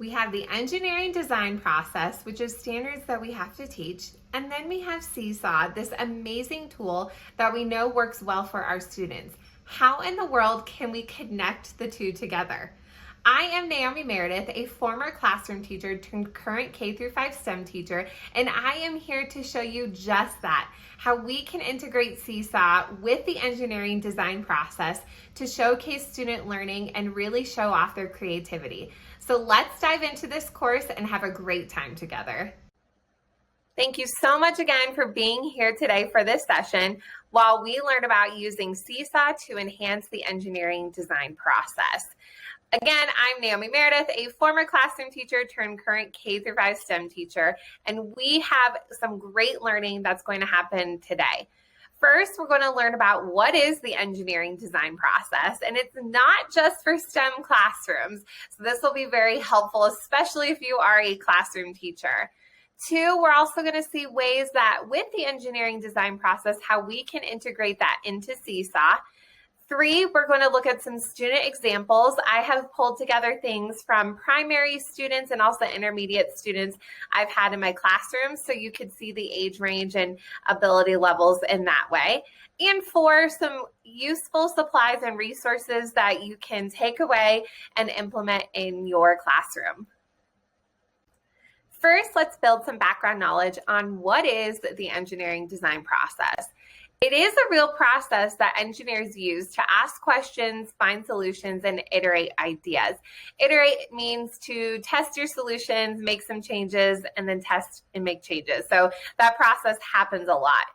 We have the engineering design process, which is standards that we have to teach. And then we have Seesaw, this amazing tool that we know works well for our students. How in the world can we connect the two together? I am Naomi Meredith, a former classroom teacher turned current K-5 STEM teacher, and I am here to show you just that, how we can integrate Seesaw with the engineering design process to showcase student learning and really show off their creativity. So let's dive into this course and have a great time together. Thank you so much again for being here today for this session while we learn about using Seesaw to enhance the engineering design process. Again, I'm Naomi Meredith, a former classroom teacher turned current K-5 STEM teacher, and we have some great learning that's going to happen today. First, we're going to learn about what is the engineering design process, and it's not just for STEM classrooms. So this will be very helpful, especially if you are a classroom teacher. Two, we're also going to see ways that with the engineering design process, how we can integrate that into Seesaw. Three, we're going to look at some student examples. I have pulled together things from primary students and also intermediate students I've had in my classroom, so you could see the age range and ability levels in that way. And four, some useful supplies and resources that you can take away and implement in your classroom. First, let's build some background knowledge on what is the engineering design process. It is a real process that engineers use to ask questions, find solutions, and iterate ideas. Iterate means to test your solutions, make some changes, and then test and make changes. So that process happens a lot.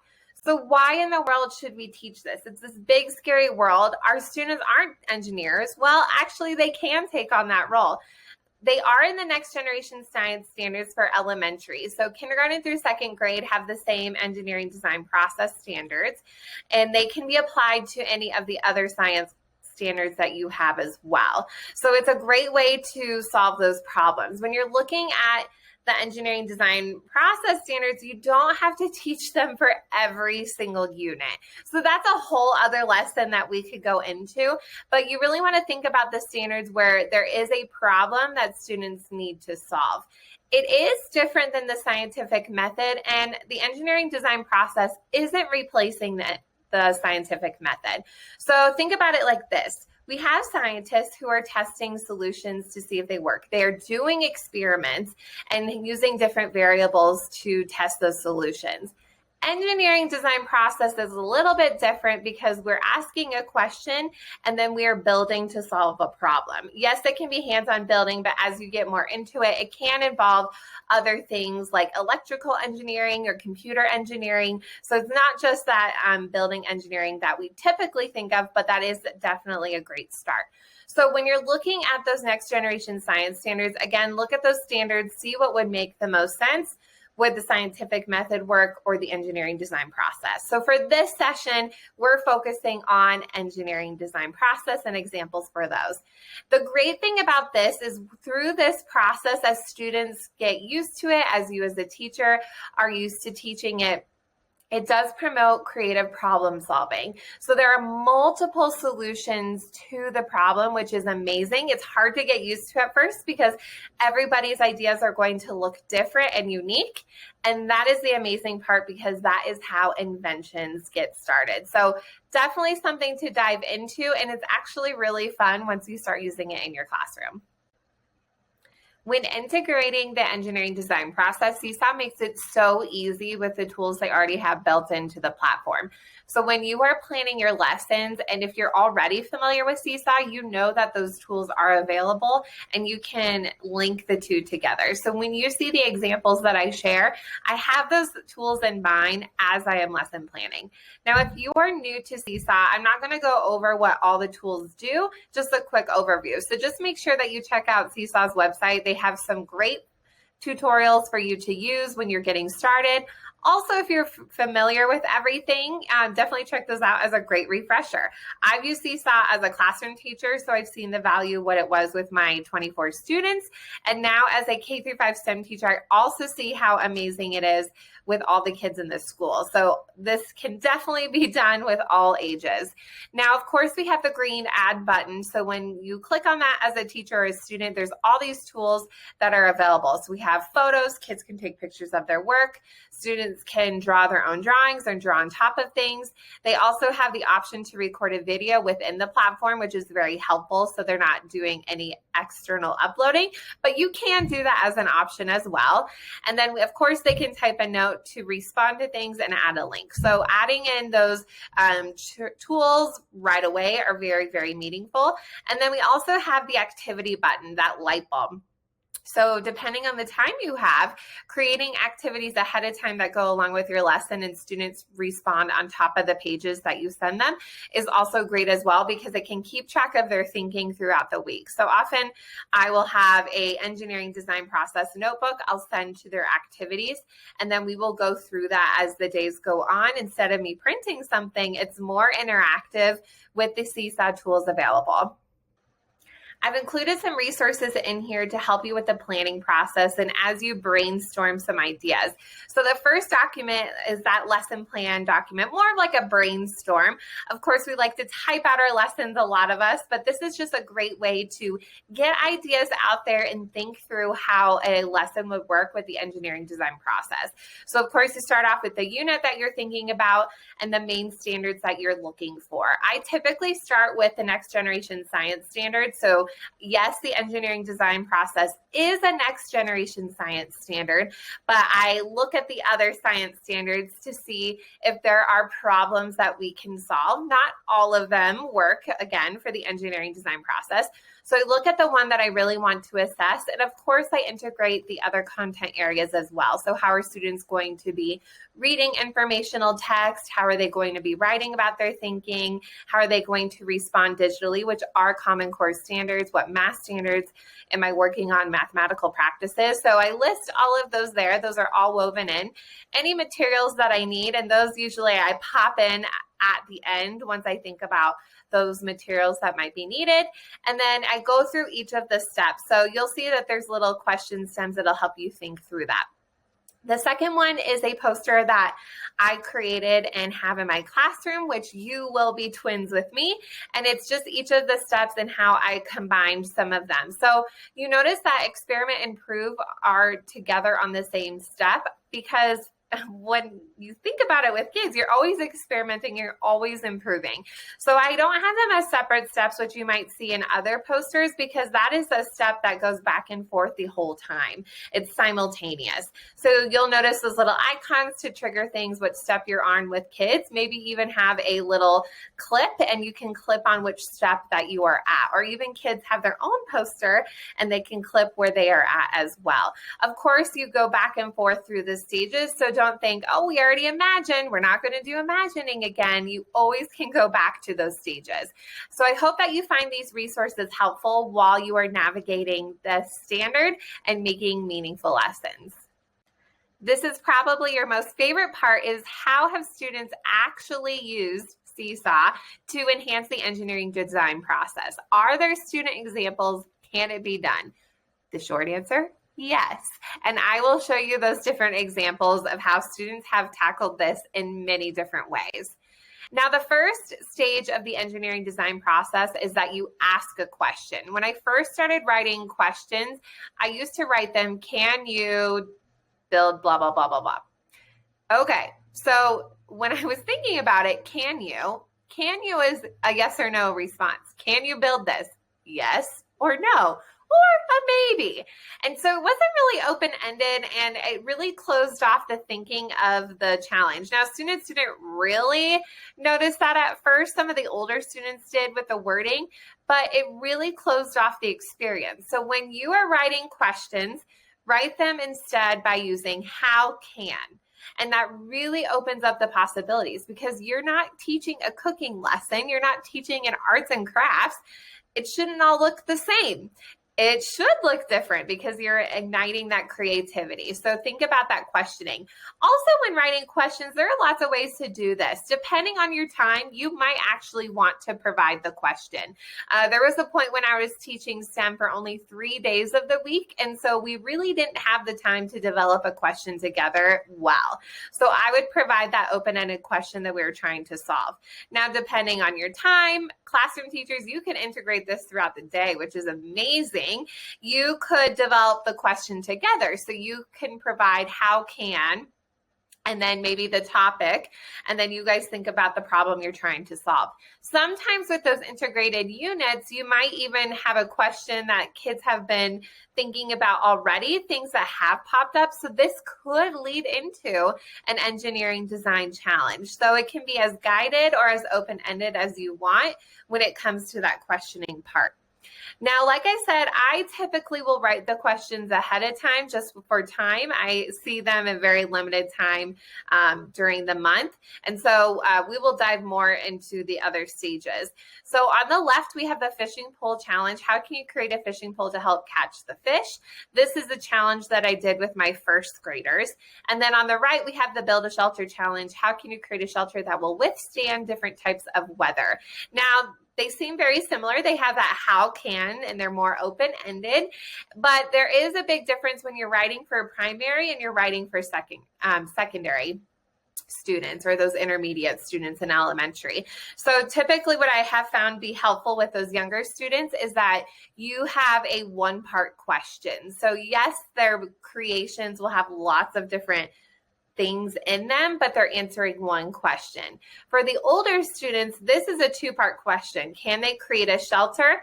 So why in the world should we teach this? It's this big, scary world. Our students aren't engineers. Well, actually, they can take on that role. They are in the next generation science standards for elementary. So kindergarten through second grade have the same engineering design process standards, and they can be applied to any of the other science standards that you have as well. So it's a great way to solve those problems. When you're looking at the engineering design process standards, you don't have to teach them for every single unit. So that's a whole other lesson that we could go into, but you really want to think about the standards where there is a problem that students need to solve. It is different than the scientific method, and the engineering design process isn't replacing the scientific method. So think about it like this. We have scientists who are testing solutions to see if they work. They are doing experiments and using different variables to test those solutions. Engineering design process is a little bit different because we're asking a question and then we are building to solve a problem. Yes, it can be hands-on building, but as you get more into it, it can involve other things like electrical engineering or computer engineering. So it's not just that building engineering that we typically think of, but that is definitely a great start. So when you're looking at those next generation science standards, again, look at those standards, see what would make the most sense. Would the scientific method work or the engineering design process? So for this session, we're focusing on engineering design process and examples for those. The great thing about this is through this process, as students get used to it, as you as a teacher are used to teaching it, it does promote creative problem solving. So there are multiple solutions to the problem, which is amazing. It's hard to get used to at first because everybody's ideas are going to look different and unique. And that is the amazing part because that is how inventions get started. So definitely something to dive into. And it's actually really fun once you start using it in your classroom. When integrating the engineering design process, Seesaw makes it so easy with the tools they already have built into the platform. So when you are planning your lessons, and if you're already familiar with Seesaw, you know that those tools are available and you can link the two together. So when you see the examples that I share, I have those tools in mind as I am lesson planning. Now, if you are new to Seesaw, I'm not going to go over what all the tools do, just a quick overview. So just make sure that you check out Seesaw's website. They have some great tutorials for you to use when you're getting started. Also, if you're familiar with everything, definitely check those out as a great refresher. I've used Seesaw as a classroom teacher, so I've seen the value, what it was with my 24 students. And now as a K-5 STEM teacher, I also see how amazing it is with all the kids in this school. So this can definitely be done with all ages. Now, of course, we have the green add button. So when you click on that as a teacher or a student, there's all these tools that are available. So we have photos, kids can take pictures of their work, students can draw their own drawings and draw on top of things. They also have the option to record a video within the platform, which is very helpful. So they're not doing any external uploading, but you can do that as an option as well. And then, of course, they can type a note to respond to things and add a link. So adding in those tools right away are very, very meaningful. And then we also have the activity button, that light bulb. So depending on the time you have, creating activities ahead of time that go along with your lesson and students respond on top of the pages that you send them is also great as well, because it can keep track of their thinking throughout the week. So often I will have a engineering design process notebook I'll send to their activities, and then we will go through that as the days go on. Instead of me printing something, it's more interactive with the Seesaw tools available. I've included some resources in here to help you with the planning process and as you brainstorm some ideas. So the first document is that lesson plan document, more like a brainstorm. Of course, we like to type out our lessons, a lot of us, but this is just a great way to get ideas out there and think through how a lesson would work with the engineering design process. So of course, you start off with the unit that you're thinking about and the main standards that you're looking for. I typically start with the next generation science standards. So yes, the engineering design process is a next generation science standard, but I look at the other science standards to see if there are problems that we can solve. Not all of them work, again, for the engineering design process. So I look at the one that I really want to assess. And of course, I integrate the other content areas as well. So how are students going to be reading informational text? How are they going to be writing about their thinking? How are they going to respond digitally, which are Common Core standards? What math standards am I working on? Mathematical practices. So I list all of those there. Those are all woven in. Any materials that I need, and those usually I pop in at the end once I think about those materials that might be needed. And then I go through each of the steps. So you'll see that there's little question stems that'll help you think through that. The second one is a poster that I created and have in my classroom, which you will be twins with me. And it's just each of the steps and how I combined some of them. So you notice that experiment and prove are together on the same step, because when you think about it with kids, you're always experimenting, you're always improving. So I don't have them as separate steps, which you might see in other posters, because that is a step that goes back and forth the whole time. It's simultaneous. So you'll notice those little icons to trigger things, what step you're on with kids. Maybe even have a little clip and you can clip on which step that you are at, or even kids have their own poster and they can clip where they are at as well. Of course, you go back and forth through the stages. So don't think, oh, we already imagined, we're not going to do imagining again. You always can go back to those stages. So I hope that you find these resources helpful while you are navigating the standard and making meaningful lessons. This is probably your most favorite part, is how have students actually used Seesaw to enhance the engineering design process? Are there student examples? Can it be done? The short answer, yes. And I will show you those different examples of how students have tackled this in many different ways. Now, the first stage of the engineering design process is that you ask a question. When I first started writing questions, I used to write them, can you build blah, blah, blah, blah, blah. Okay, so when I was thinking about it, can you is a yes or no response. Can you build this? Yes or no, or a maybe. And so it wasn't really open-ended, and it really closed off the thinking of the challenge. Now, students didn't really notice that at first. Some of the older students did with the wording, but it really closed off the experience. So when you are writing questions, write them instead by using how can. And that really opens up the possibilities, because you're not teaching a cooking lesson. You're not teaching an arts and crafts. It shouldn't all look the same. It should look different because you're igniting that creativity. So think about that questioning. Also, when writing questions, there are lots of ways to do this. Depending on your time, you might actually want to provide the question. There was a point when I was teaching STEM for only 3 days of the week, and so we really didn't have the time to develop a question together well. So I would provide that open-ended question that we were trying to solve. Now, depending on your time, classroom teachers, you can integrate this throughout the day, which is amazing. You could develop the question together. So you can provide how can, and then maybe the topic, and then you guys think about the problem you're trying to solve. Sometimes with those integrated units, you might even have a question that kids have been thinking about already, things that have popped up. So this could lead into an engineering design challenge. So it can be as guided or as open-ended as you want when it comes to that questioning part. Now, like I said, I typically will write the questions ahead of time just for time. I see them in very limited time during the month. And so we will dive more into the other stages. So on the left, we have the fishing pole challenge. How can you create a fishing pole to help catch the fish? This is a challenge that I did with my first graders. And then on the right, we have the build a shelter challenge. How can you create a shelter that will withstand different types of weather? Now, they seem very similar. They have that how can, and they're more open-ended, but there is a big difference when you're writing for primary and you're writing for secondary students or those intermediate students in elementary. So typically what I have found be helpful with those younger students is that you have a one-part question. So yes, their creations will have lots of different things in them, but they're answering one question. For the older students, this is a two-part question. Can they create a shelter?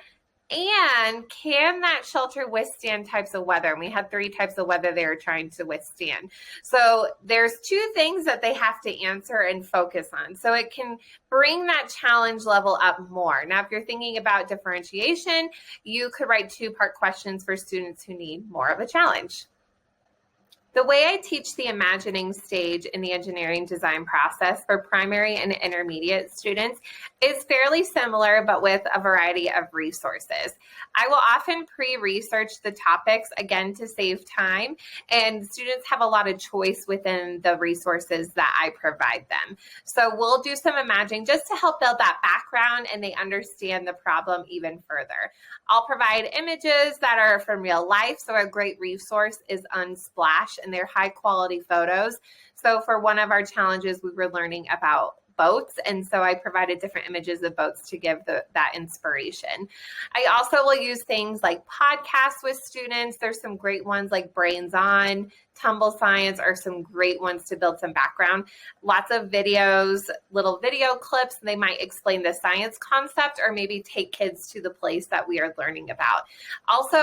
And can that shelter withstand types of weather? And we had 3 types of weather they were trying to withstand. So there's 2 things that they have to answer and focus on. So it can bring that challenge level up more. Now, if you're thinking about differentiation, you could write 2-part questions for students who need more of a challenge. The way I teach the imagining stage in the engineering design process for primary and intermediate students is fairly similar, but with a variety of resources. I will often pre-research the topics, again, to save time, and students have a lot of choice within the resources that I provide them. So we'll do some imagining just to help build that background and they understand the problem even further. I'll provide images that are from real life. So a great resource is Unsplash, and they're high quality photos. So for one of our challenges, we were learning about boats. And so I provided different images of boats to give that inspiration. I also will use things like podcasts with students. There's some great ones like Brains On, Tumble Science are some great ones to build some background. Lots of videos, little video clips, and they might explain the science concept or maybe take kids to the place that we are learning about. Also,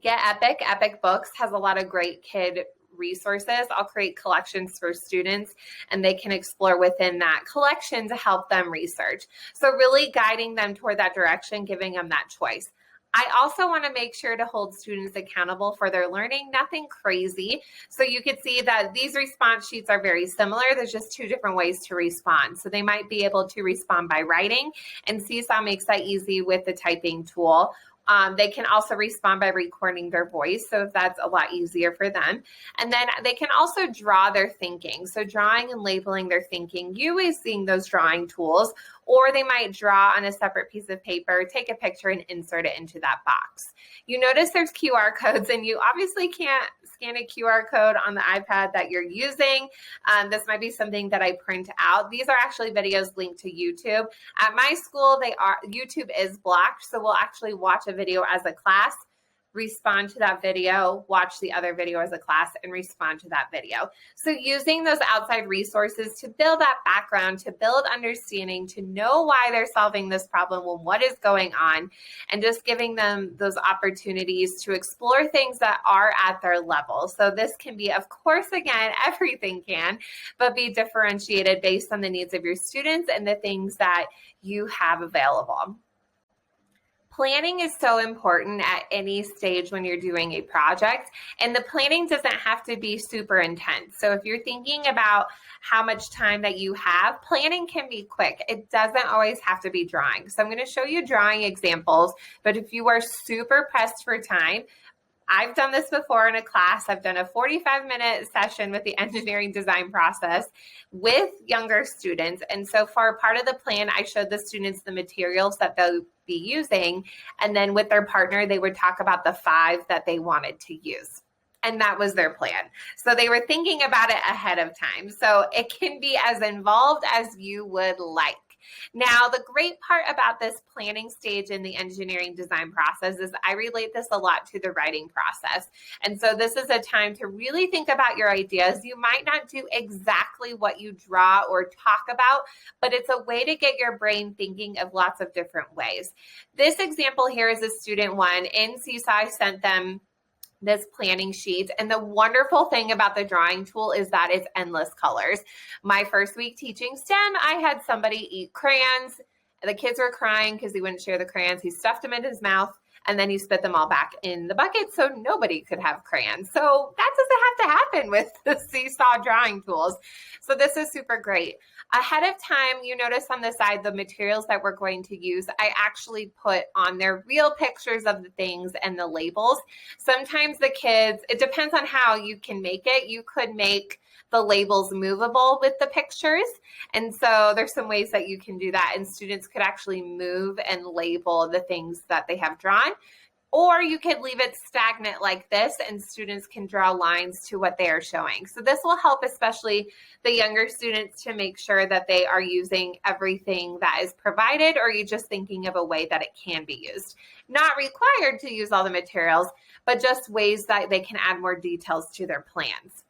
Get Epic. Epic Books has a lot of great kid resources. I'll create collections for students and they can explore within that collection to help them research. So really guiding them toward that direction, giving them that choice. I also want to make sure to hold students accountable for their learning, nothing crazy. So you can see that these response sheets are very similar. There's just 2 different ways to respond. So they might be able to respond by writing, and Seesaw makes that easy with the typing tool. They can also respond by recording their voice, so that's a lot easier for them. And then they can also draw their thinking. So drawing and labeling their thinking using those drawing tools, or they might draw on a separate piece of paper, take a picture and insert it into that box. You notice there's QR codes, and you obviously can't scan a QR code on the iPad that you're using. This might be something that I print out. These are actually videos linked to YouTube. At my school, YouTube is blocked, so we'll actually watch a video as a class, respond to that video, watch the other video as a class, and respond to that video. So using those outside resources to build that background, to build understanding, to know why they're solving this problem and what is going on, and just giving them those opportunities to explore things that are at their level. So this can be, of course, again, everything can, but be differentiated based on the needs of your students and the things that you have available. Planning is so important at any stage when you're doing a project, and the planning doesn't have to be super intense. So if you're thinking about how much time that you have, planning can be quick. It doesn't always have to be drawing. So I'm going to show you drawing examples, but if you are super pressed for time, I've done this before in a class. I've done a 45-minute session with the engineering design process with younger students. And so for part of the plan, I showed the students the materials that they'll be using. And then with their partner, they would talk about the 5 that they wanted to use. And that was their plan. So they were thinking about it ahead of time. So it can be as involved as you would like. Now, the great part about this planning stage in the engineering design process is I relate this a lot to the writing process. And so this is a time to really think about your ideas. You might not do exactly what you draw or talk about, but it's a way to get your brain thinking of lots of different ways. This example here is a student one. In Seesaw, I sent them this planning sheet. And the wonderful thing about the drawing tool is that it's endless colors. My first week teaching STEM, I had somebody eat crayons. The kids were crying because he wouldn't share the crayons. He stuffed them in his mouth and then he spit them all back in the bucket so nobody could have crayons. So that doesn't have to happen with the Seesaw drawing tools. So this is super great. Ahead of time, you notice on the side, the materials that we're going to use, I actually put on there real pictures of the things and the labels. Sometimes the kids, it depends on how you can make it. You could make the labels movable with the pictures. And so there's some ways that you can do that. And students could actually move and label the things that they have drawn. Or you could leave it stagnant like this and students can draw lines to what they are showing. So this will help especially the younger students to make sure that they are using everything that is provided, or you're just thinking of a way that it can be used. Not required to use all the materials, but just ways that they can add more details to their plans.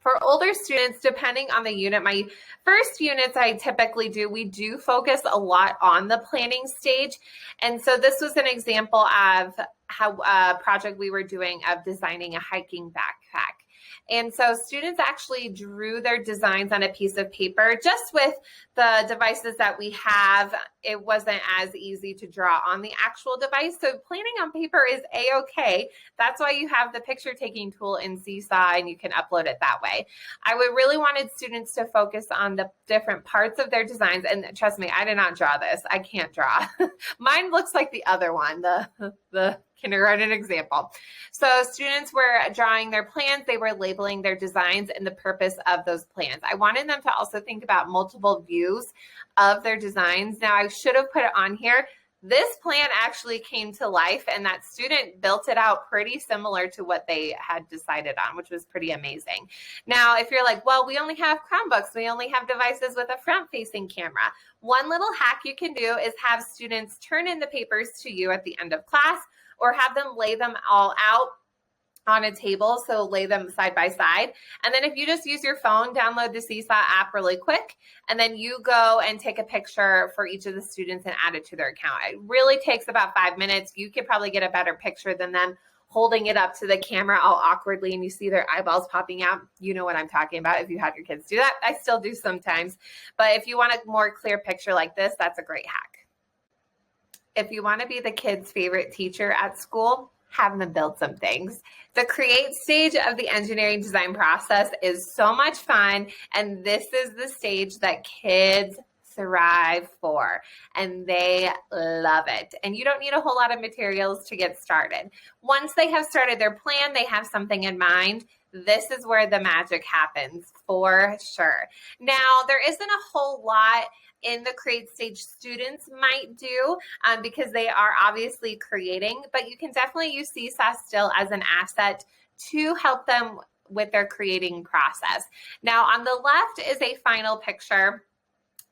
For older students, depending on the unit, my first units I typically do, we do focus a lot on the planning stage. And so this was an example of how a project we were doing of designing a hiking backpack. And so students actually drew their designs on a piece of paper. Just with the devices that we have, it wasn't as easy to draw on the actual device. So planning on paper is a-okay. That's why you have the picture taking tool in Seesaw and you can upload it that way. I would really wanted students to focus on the different parts of their designs. And trust me, I did not draw this. I can't draw. Mine looks like the other one, the kindergarten example. So students were drawing their plans, they were labeling their designs and the purpose of those plans. I wanted them to also think about multiple views of their designs. Now I should have put it on here. This plan actually came to life and that student built it out pretty similar to what they had decided on, which was pretty amazing. Now, if you're like, well, we only have Chromebooks, we only have devices with a front-facing camera. One little hack you can do is have students turn in the papers to you at the end of class, or have them lay them all out on a table, so lay them side by side. And then if you just use your phone, download the Seesaw app really quick, and then you go and take a picture for each of the students and add it to their account. It really takes about 5 minutes. You could probably get a better picture than them holding it up to the camera all awkwardly and you see their eyeballs popping out. You know what I'm talking about if you have your kids do that. I still do sometimes. But if you want a more clear picture like this, that's a great hack. If you want to be the kids' favorite teacher at school, have them build some things. The create stage of the engineering design process is so much fun, and this is the stage that kids thrive for, and they love it. And you don't need a whole lot of materials to get started. Once they have started their plan, they have something in mind. This is where the magic happens for sure. Now, there isn't a whole lot in the create stage students might do because they are obviously creating, but you can definitely use Seesaw still as an asset to help them with their creating process. Now, on the left is a final picture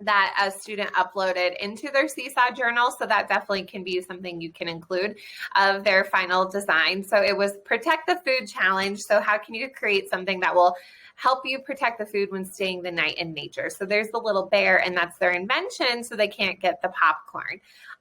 that a student uploaded into their Seesaw journal. So that definitely can be something you can include of their final design. So it was Protect the Food Challenge. So how can you create something that will help you protect the food when staying the night in nature? So there's the little bear, and that's their invention, so they can't get the popcorn.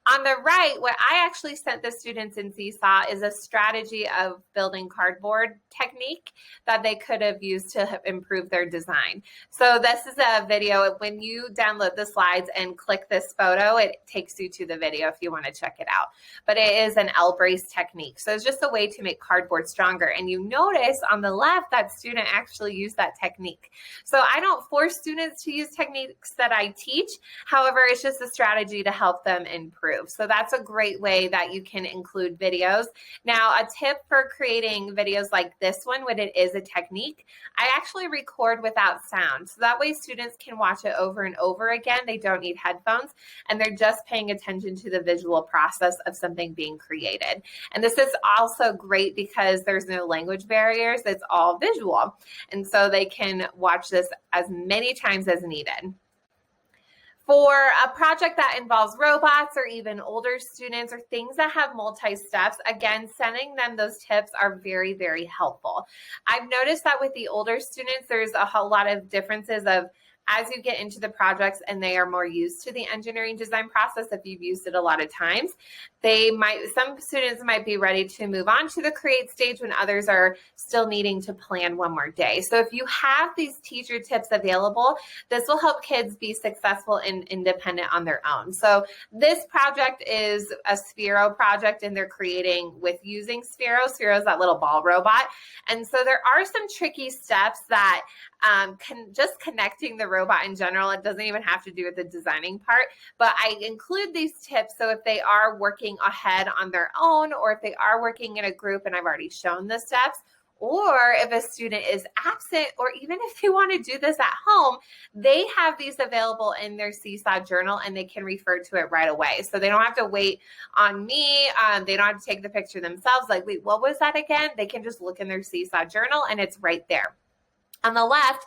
On the right, what I actually sent the students in Seesaw is a strategy of building cardboard technique that they could have used to improve their design. So this is a video. When you download the slides and click this photo, it takes you to the video if you want to check it out. But it is an L-brace technique. So it's just a way to make cardboard stronger. And you notice on the left that student actually used that technique. So I don't force students to use techniques that I teach. However, it's just a strategy to help them improve. So that's a great way that you can include videos. Now, a tip for creating videos like this one, when it is a technique, I actually record without sound. So that way students can watch it over and over again. They don't need headphones, and they're just paying attention to the visual process of something being created. And this is also great because there's no language barriers. It's all visual. And so they can watch this as many times as needed. For a project that involves robots or even older students or things that have multi-steps, again, sending them those tips are very, very helpful. I've noticed that with the older students, there's a whole lot of differences of as you get into the projects and they are more used to the engineering design process, if you've used it a lot of times, some students might be ready to move on to the create stage when others are still needing to plan one more day. So if you have these teacher tips available, this will help kids be successful and independent on their own. So this project is a Sphero project, and they're creating with using Sphero. Sphero is that little ball robot. And so there are some tricky steps that just connecting the robot in general, it doesn't even have to do with the designing part, but I include these tips so if they are working ahead on their own, or if they are working in a group and I've already shown the steps, or if a student is absent, or even if they want to do this at home, they have these available in their Seesaw journal and they can refer to it right away. So they don't have to wait on me. They don't have to take the picture themselves. Like, wait, what was that again? They can just look in their Seesaw journal and it's right there. On the left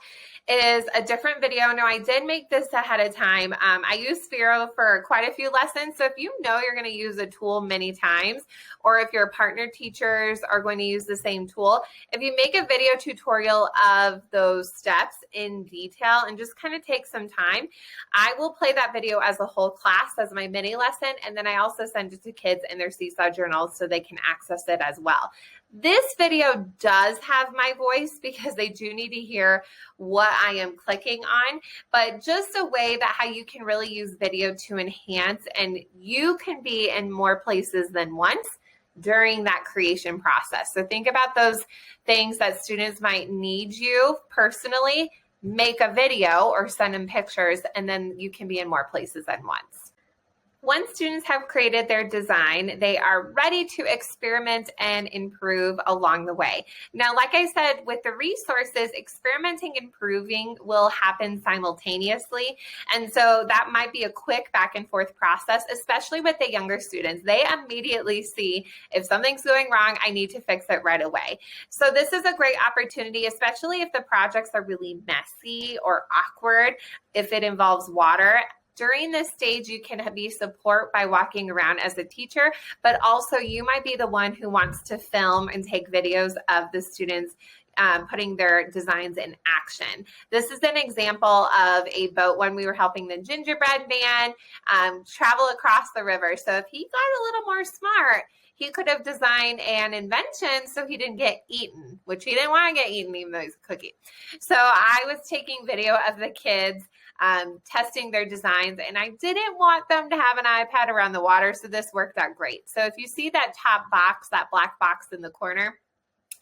is a different video. Now, I did make this ahead of time. I use Sphero for quite a few lessons. So if you know you're going to use a tool many times, or if your partner teachers are going to use the same tool, if you make a video tutorial of those steps in detail and just kind of take some time, I will play that video as a whole class as my mini lesson. And then I also send it to kids in their Seesaw journals so they can access it as well. This video does have my voice because they do need to hear what I am clicking on, but just a way that how you can really use video to enhance, and you can be in more places than once during that creation process. So think about those things that students might need you personally, make a video or send them pictures, and then you can be in more places than once. Once students have created their design, they are ready to experiment and improve along the way. Now, like I said, with the resources, experimenting and improving will happen simultaneously. And so that might be a quick back and forth process, especially with the younger students. They immediately see if something's going wrong, I need to fix it right away. So this is a great opportunity, especially if the projects are really messy or awkward, if it involves water. During this stage, you can be support by walking around as a teacher, but also you might be the one who wants to film and take videos of the students putting their designs in action. This is an example of a boat when we were helping the gingerbread man travel across the river. So if he got a little more smart, he could have designed an invention so he didn't get eaten, which he didn't want to get eaten even though he's a cookie. So I was taking video of the kids testing their designs, and I didn't want them to have an iPad around the water, so this worked out great. So if you see that top box, that black box in the corner,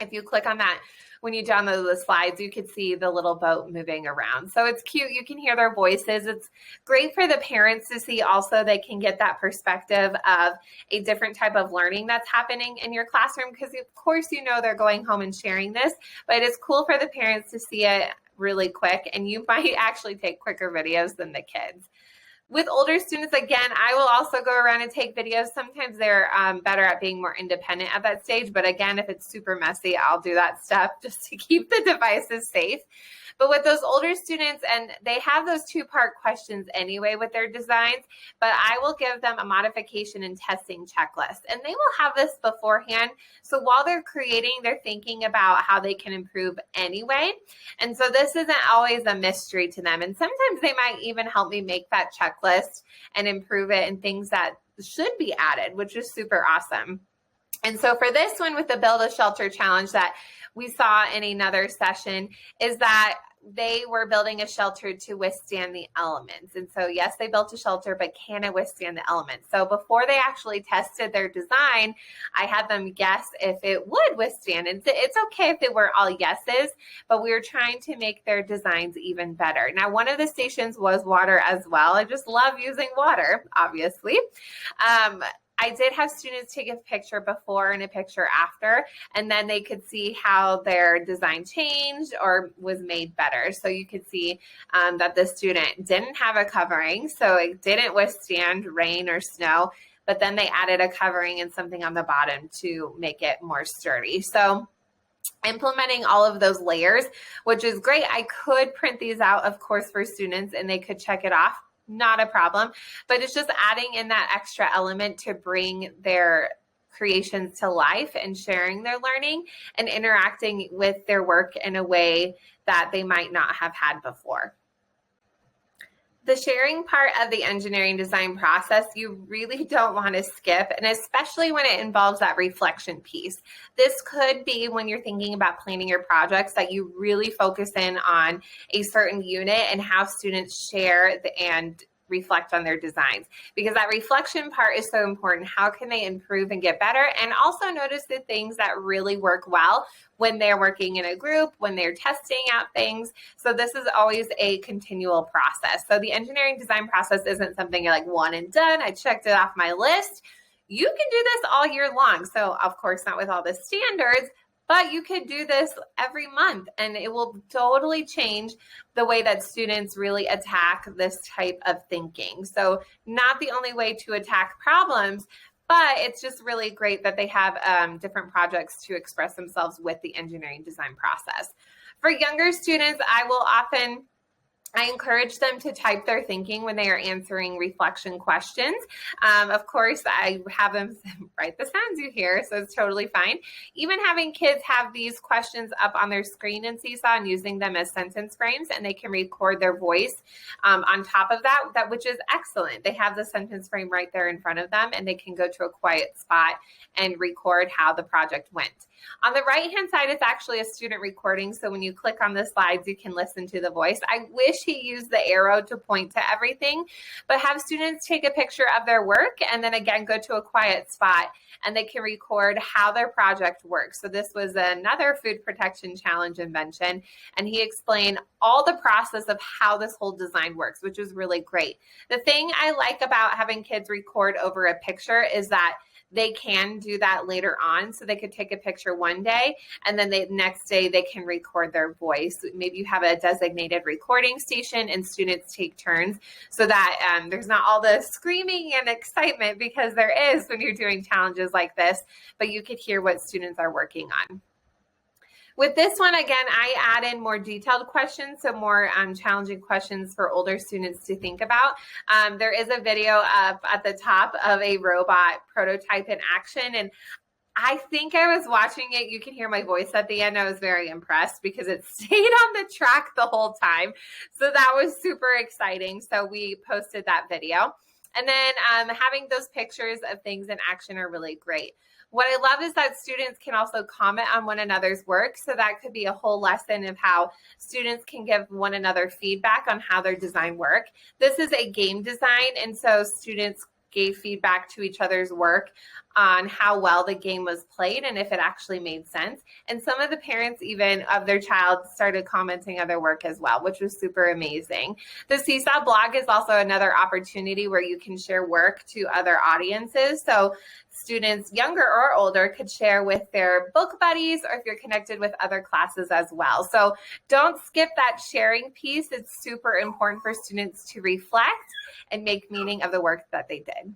if you click on that, when you download the slides, you can see the little boat moving around. So it's cute. You can hear their voices. It's great for the parents to see also. They can get that perspective of a different type of learning that's happening in your classroom, because of course, you know, they're going home and sharing this, but it's cool for the parents to see it really quick, and you might actually take quicker videos than the kids. With older students, again, I will also go around and take videos. Sometimes they're better at being more independent at that stage. But again, if it's super messy, I'll do that step just to keep the devices safe. But with those older students, and they have those two-part questions anyway with their designs, but I will give them a modification and testing checklist. And they will have this beforehand. So while they're creating, they're thinking about how they can improve anyway. And so this isn't always a mystery to them. And sometimes they might even help me make that checklist checklist and improve it and things that should be added, which is super awesome. And so for this one with the Build a Shelter Challenge that we saw in another session is that they were building a shelter to withstand the elements. And so, yes, they built a shelter, but can it withstand the elements? So before they actually tested their design, I had them guess if it would withstand. And it's okay if they were all yeses, but we were trying to make their designs even better. Now, one of the stations was water as well. I just love using water, obviously. I did have students take a picture before and a picture after, and then they could see how their design changed or was made better. So you could see that the student didn't have a covering, so it didn't withstand rain or snow, but then they added a covering and something on the bottom to make it more sturdy. So implementing all of those layers, which is great. I could print these out, of course, for students, and they could check it off. Not a problem, but it's just adding in that extra element to bring their creations to life and sharing their learning and interacting with their work in a way that they might not have had before. The sharing part of the engineering design process, you really don't want to skip, and especially when it involves that reflection piece. This could be when you're thinking about planning your projects that you really focus in on a certain unit and how students share and reflect on their designs, because that reflection part is so important. How can they improve and get better? And also notice the things that really work well when they're working in a group, when they're testing out things. So this is always a continual process. So the engineering design process isn't something you're like one and done. I checked it off my list. You can do this all year long. So of course, not with all the standards, but you could do this every month and it will totally change the way that students really attack this type of thinking. So not the only way to attack problems, but it's just really great that they have different projects to express themselves with the engineering design process. For younger students, I encourage them to type their thinking when they are answering reflection questions. Of course, I have them write the sounds you hear, so it's totally fine. Even having kids have these questions up on their screen in Seesaw and using them as sentence frames, and they can record their voice on top of that, which is excellent. They have the sentence frame right there in front of them, and they can go to a quiet spot and record how the project went. On the right-hand side, it's actually a student recording, so when you click on the slides, you can listen to the voice. I wish he used the arrow to point to everything, but have students take a picture of their work and then again go to a quiet spot and they can record how their project works. So this was another food protection challenge invention, and he explained all the process of how this whole design works, which was really great. The thing I like about having kids record over a picture is that they can do that later on. So they could take a picture one day and then the next day they can record their voice. Maybe you have a designated recording station and students take turns so that there's not all the screaming and excitement, because there is when you're doing challenges like this, but you could hear what students are working on. With this one, again, I add in more detailed questions, so more challenging questions for older students to think about. There is a video up at the top of a robot prototype in action, and I think I was watching it. You can hear my voice at the end. I was very impressed because it stayed on the track the whole time. So that was super exciting. So we posted that video. And then having those pictures of things in action are really great. What I love is that students can also comment on one another's work. So that could be a whole lesson of how students can give one another feedback on how their design work. This is a game design, and so students gave feedback to each other's work on how well the game was played and if it actually made sense. And some of the parents even of their child started commenting on their work as well, which was super amazing. The Seesaw blog is also another opportunity where you can share work to other audiences. So students, younger or older, could share with their book buddies, or if you're connected with other classes as well. So don't skip that sharing piece. It's super important for students to reflect and make meaning of the work that they did.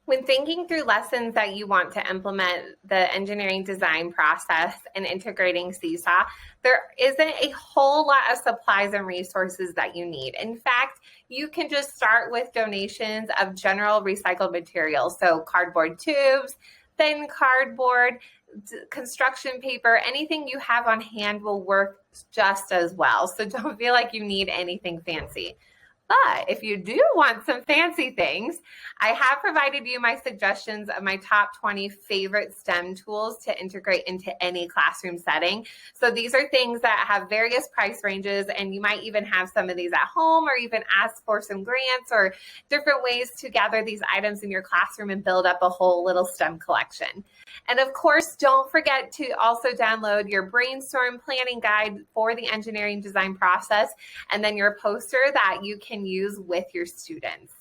When thinking through lessons that you want to implement the engineering design process and integrating Seesaw, there isn't a whole lot of supplies and resources that you need. In fact, you can just start with donations of general recycled materials. So cardboard tubes, thin cardboard, construction paper, anything you have on hand will work just as well. So don't feel like you need anything fancy. But if you do want some fancy things, I have provided you my suggestions of my top 20 favorite STEM tools to integrate into any classroom setting. So these are things that have various price ranges, and you might even have some of these at home or even ask for some grants or different ways to gather these items in your classroom and build up a whole little STEM collection. And of course, don't forget to also download your brainstorm planning guide for the engineering design process, and then your poster that you can use with your students.